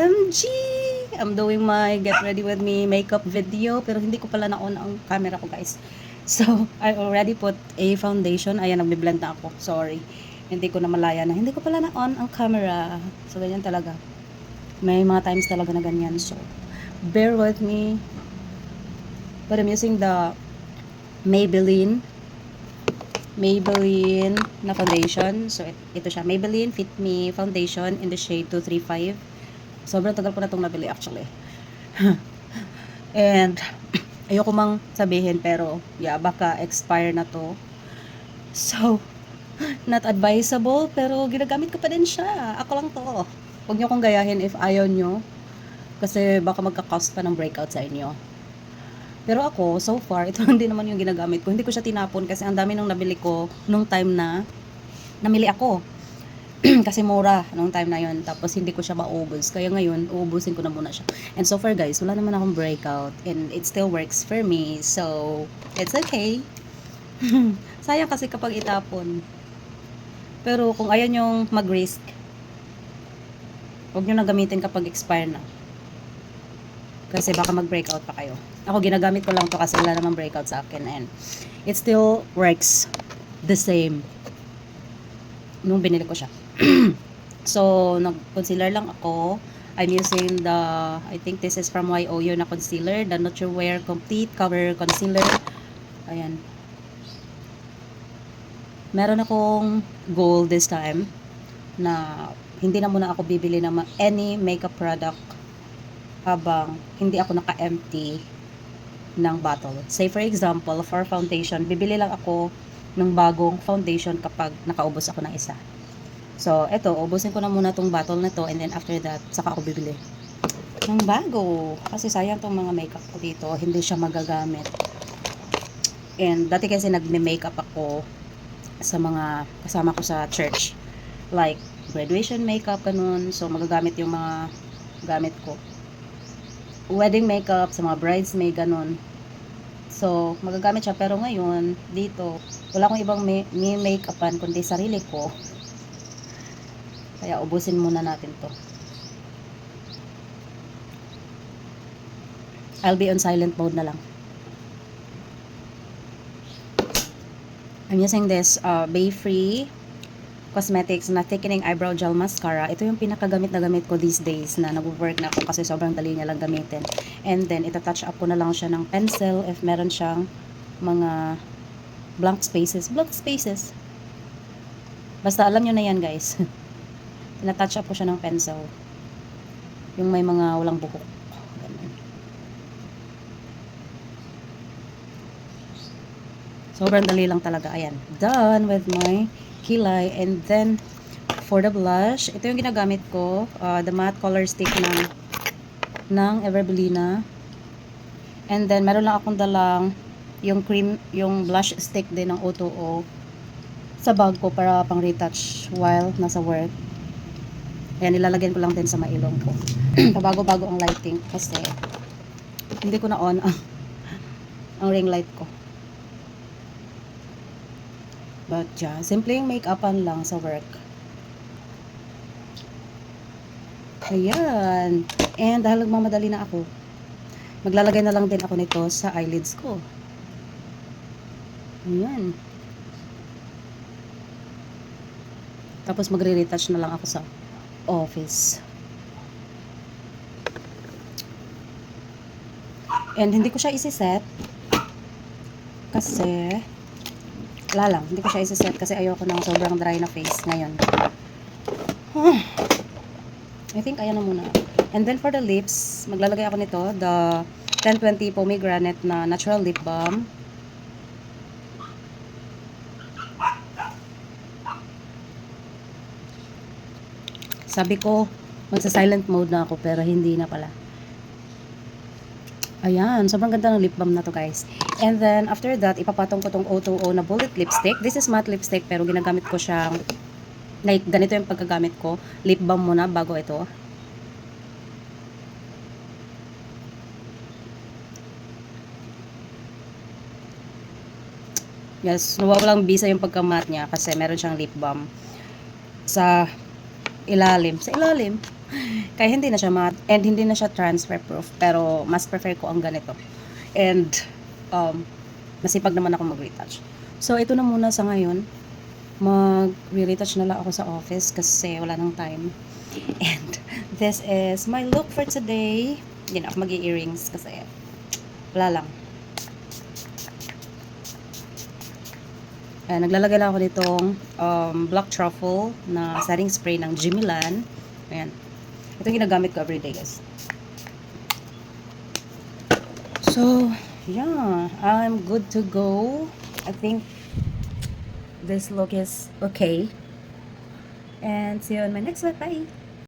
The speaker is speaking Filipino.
OMG! I'm doing my get ready with me makeup video, pero hindi ko pala na-on ang camera ko, guys. So, I already put a foundation. Ayan, nagbe-blend na ako. Sorry. Hindi ko na malaya na. Hindi ko pala na-on ang camera. So, ganyan talaga. May mga times talaga na ganyan. So, bear with me. But I'm using the Maybelline na foundation. So, ito siya. Maybelline Fit Me Foundation in the shade 235. Sobrang tagal ko na itong nabili actually. And, ayoko mang sabihin pero, yeah, baka expire na to. So, not advisable, pero ginagamit ko pa din siya. Ako lang to. Huwag nyo kong gayahin if ayaw nyo. Kasi baka magka-cause pa ng breakout sa inyo. Pero ako, so far, ito lang din naman yung ginagamit ko. Hindi ko siya tinapon kasi ang dami nung nabili ko nung time na namili ako. Kasi mura nung time na yon. Tapos hindi ko siya maubos. Kaya ngayon, uubusin ko na muna siya. And so far guys, wala naman akong breakout. And it still works for me. So, it's okay. Sayang kasi kapag itapon. Pero kung ayaw nyong mag-risk, huwag nyo na gamitin kapag expire na. Kasi baka mag-breakout pa kayo. Ako ginamit ko lang to kasi wala namang breakout sa akin. And it still works the same nung binili ko siya. So, nag-concealer lang ako. I'm using the, I think this is from YOU na concealer, the Nutriwear Complete Cover Concealer. Ayan. Meron akong goal this time na hindi na muna ako bibili ng any makeup product habang hindi ako naka-empty ng bottle. Say for example, for foundation, bibili lang ako ng bagong foundation kapag nakaubos ako ng isa. So, eto, ubusin ko na muna tong bottle na to and then after that, saka ako bibili ng bago. Kasi sayang tong mga makeup ko dito, hindi siya magagamit. And dati kasi nagme-makeup ako sa mga kasama ko sa church. Like, graduation makeup, ganun. So, magagamit yung mga gamit ko. Wedding makeup, sa mga bridesmaid, ganun. So, magagamit siya. Pero ngayon, dito, wala akong ibang makeupan kundi sarili ko. Kaya ubusin muna natin to. I'll be on silent mode na lang. I'm using this Bayfree Cosmetics na Thickening Eyebrow Gel Mascara. Ito yung pinakagamit na gamit ko these days na nag-work na ako kasi sobrang dali niya lang gamitin. And then, ita-touch up ko na lang siya ng pencil if meron siyang mga blank spaces. Blank spaces. Basta alam nyo na yan, guys. Tina-touch up ko siya ng pencil. Yung may mga walang buhok. Ganun. Sobrang dali lang talaga. Ayan. Done with my kilay. And then, for the blush, ito yung ginagamit ko. The matte color stick ng Everbelina. And then, meron lang akong dalang yung cream, yung blush stick din ng O2O sa bag ko para pang retouch while nasa work. Ayan, nilalagyan ko lang din sa mailong ko. Pabago-bago ang lighting kasi hindi ko na on ang ring light ko. But yeah, simpleng make-upan lang sa work. Ayan. And dahil nagmamadali na ako, maglalagay na lang din ako nito sa eyelids ko. Ayan. Tapos magre-retouch na lang ako sa office. And hindi ko siya isi-set kasi wala lang, hindi ko siya isi-set kasi ayoko ng sobrang dry na face ngayon. I think ayan na muna. And then for the lips, maglalagay ako nito, the 1020 Pomegranate na natural lip balm. Sabi ko, magsa-silent mode na ako, pero hindi na pala. Ayan, sobrang ganda ng lip balm na to, guys. And then, after that, ipapatong ko tong O2O na bullet lipstick. This is matte lipstick, pero ginagamit ko siyang, like, ganito yung pagkagamit ko. Lip balm muna, bago ito. Yes, nawawalang bisa yung pagka-matte niya kasi meron siyang lip balm sa ilalim. Kaya hindi na siya matte and hindi na siya transfer proof. Pero mas prefer ko ang ganito. And masipag naman ako mag-retouch. So ito na muna sa ngayon. Mag-retouch na lang ako sa office kasi wala nang time. And this is my look for today. Hindi na ako mag-earrings kasi wala lang. Naglalagay lang ako nitong black truffle na setting spray ng Jimilan. Ayan. Ito ginagamit ko everyday, guys. So, yeah. I'm good to go. I think this look is okay. And see you on my next one. Bye!